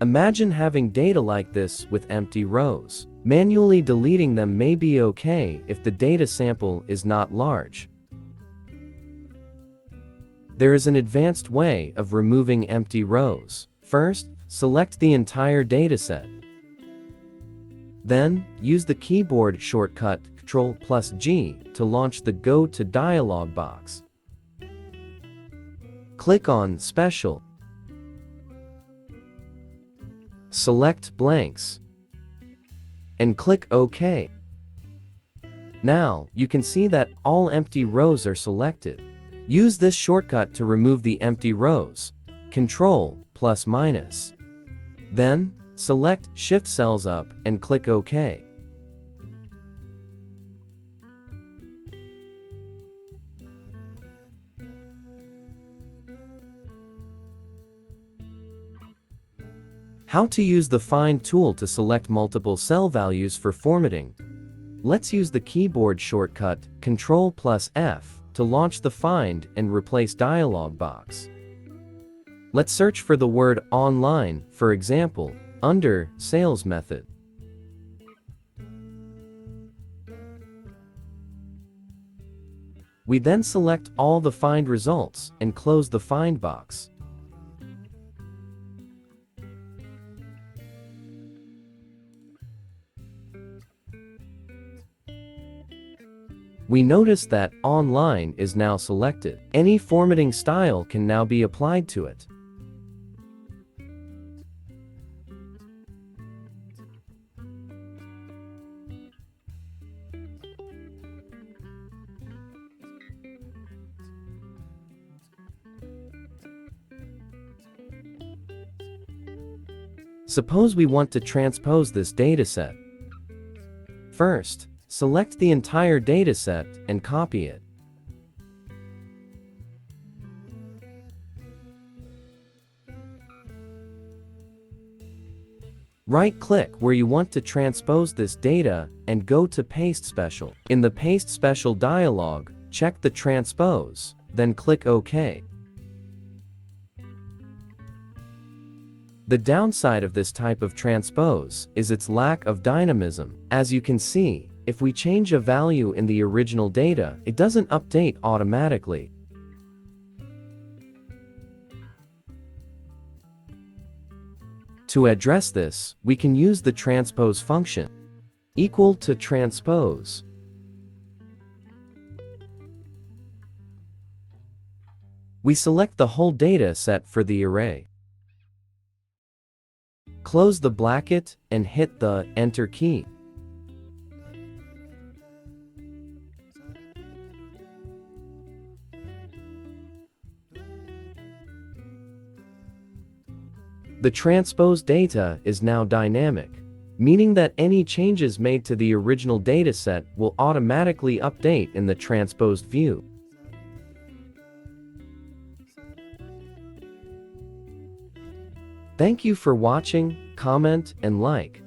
Imagine having data like this with empty rows. Manually deleting them may be okay if the data sample is not large. There is an advanced way of removing empty rows. First, select the entire dataset. Then, use the keyboard shortcut Ctrl+G to launch the Go to dialog box. Click on Special. Select Blanks and click OK. Now, you can see that all empty rows are selected. Use this shortcut to remove the empty rows, Ctrl+-. Then, select Shift Cells Up and click OK. How to use the Find tool to select multiple cell values for formatting. Let's use the keyboard shortcut Ctrl+F to launch the Find and Replace dialog box. Let's search for the word online, for example, under Sales Method. We then select all the Find results and close the Find box. We notice that online is now selected. Any formatting style can now be applied to it. Suppose we want to transpose this dataset. First, select the entire dataset and copy it. Right-click where you want to transpose this data and go to Paste Special. In the Paste Special dialog, check the Transpose, then click OK. The downside of this type of transpose is its lack of dynamism. As you can see, if we change a value in the original data, it doesn't update automatically. To address this, we can use the transpose function, equal to transpose. We select the whole data set for the array. Close the bracket and hit the Enter key. The transposed data is now dynamic, meaning that any changes made to the original dataset will automatically update in the transposed view. Thank you for watching, comment, and like.